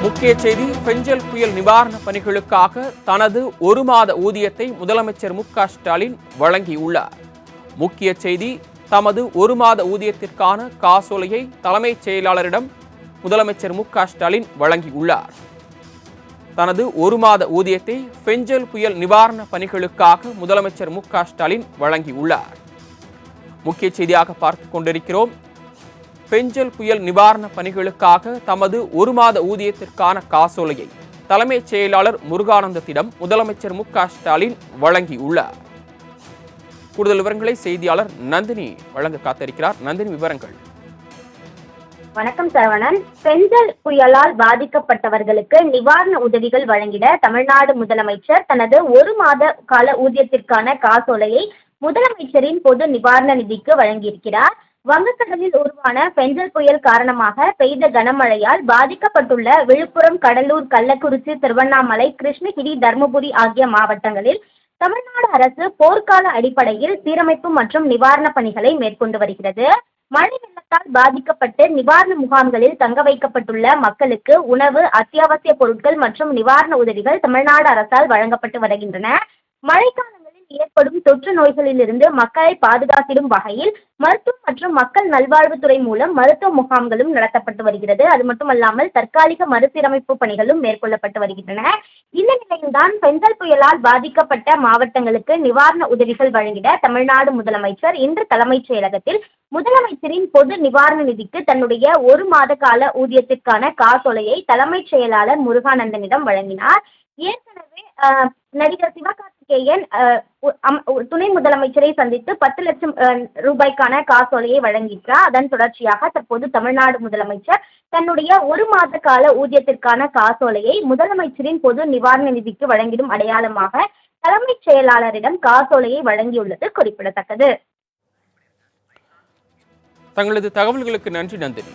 முக்கிய செய்தி, பெஞ்சல் புயல் நிவாரண பணிகளுக்காக தனது 1 மாத ஊதியத்தை முதலமைச்சர் மு.க.ஸ்டாலின் வழங்கியுள்ளார். முக்கிய செய்தி, தமது 1 மாத ஊதியத்திற்கான காசோலையை தலைமைச் செயலாளரிடம் முதலமைச்சர் மு.க.ஸ்டாலின் வழங்கியுள்ளார். தனது 1 மாத ஊதியத்தை பெஞ்சல் புயல் நிவாரண பணிகளுக்காக முதலமைச்சர் மு.க.ஸ்டாலின் வழங்கியுள்ளார். முக்கிய செய்தியாக பார்த்துக் கொண்டிருக்கிறோம். பெஞ்சல் புயல் நிவாரண பணிகளுக்காக தமது 1 மாத ஊதியத்திற்கான காசோலையை தலைமைச் செயலாளர் முருகானந்தத்திடம் முதலமைச்சர் மு.க.ஸ்டாலின் வழங்கியுள்ளார். கூடுதல் விவரங்களை செய்தியாளர் நந்தினி வழங்க காத்திருக்கிறார். நந்தினி, விவரங்கள். வணக்கம் சரவணன். பெஞ்சல் புயலால் பாதிக்கப்பட்டவர்களுக்கு நிவாரண உதவிகள் வழங்கிட தமிழ்நாடு முதலமைச்சர் தனது 1 மாத கால ஊதியத்திற்கான காசோலையை முதலமைச்சரின் பொது நிவாரண நிதிக்கு வழங்கியிருக்கிறார். வங்கக்கடலில் உருவான பெஞ்சல் புயல் காரணமாக பெய்த கனமழையால் பாதிக்கப்பட்டுள்ள விழுப்புரம், கடலூர், கள்ளக்குறிச்சி, திருவண்ணாமலை, கிருஷ்ணகிரி, தருமபுரி ஆகிய மாவட்டங்களில் தமிழ்நாடு அரசு போர்க்கால அடிப்படையில் சீரமைப்பு மற்றும் நிவாரண பணிகளை மேற்கொண்டு வருகிறது. மழை வெள்ளத்தால் பாதிக்கப்பட்டு நிவாரண முகாம்களில் தங்க வைக்கப்பட்டுள்ள மக்களுக்கு உணவு, அத்தியாவசிய பொருட்கள் மற்றும் நிவாரண உதவிகள் தமிழ்நாடு அரசால் வழங்கப்பட்டு வருகின்றன. மழைக்காலங்களில் ஏற்படும் தொற்று நோய்களிலிருந்து மக்களை பாதுகாத்திடும் வகையில் மருத்துவம் மற்றும் மக்கள் நல்வாழ்வுத்துறை மூலம் மருத்துவ முகாம்களும் நடத்தப்பட்டு வருகிறது. அது மட்டுமல்லாமல் தற்காலிக மறுசீரமைப்பு பணிகளும் மேற்கொள்ளப்பட்டு வருகின்றன. இந்த நிலையில்தான் பெஞ்சல் புயலால் பாதிக்கப்பட்ட மாவட்டங்களுக்கு நிவாரண உதவிகள் வழங்கிட தமிழ்நாடு முதலமைச்சர் இன்று தலைமைச் செயலகத்தில் முதலமைச்சரின் பொது நிவாரண நிதிக்கு தன்னுடைய 1 மாத கால ஊதியத்திற்கான காசோலையை தலைமைச் செயலாளர் முருகானந்தனிடம் வழங்கினார். ஏற்கனவே நடிகர் சிவகார்த்திகேயன் துணை முதலமைச்சரை சந்தித்து 10 லட்சம் ரூபாய்க்கான காசோலையை வழங்கினார். அதன் தொடர்ச்சியாக தற்போது தமிழ்நாடு முதலமைச்சர் தன்னுடைய 1 மாத கால ஊதியத்திற்கான காசோலையை முதலமைச்சரின் பொது நிவாரண நிதிக்கு வழங்கிடும் அடையாளமாக தலைமைச் செயலாளரிடம் காசோலையை வழங்கியுள்ளது குறிப்பிடத்தக்கது. தங்களது தகவல்களுக்கு நன்றி நந்தினி.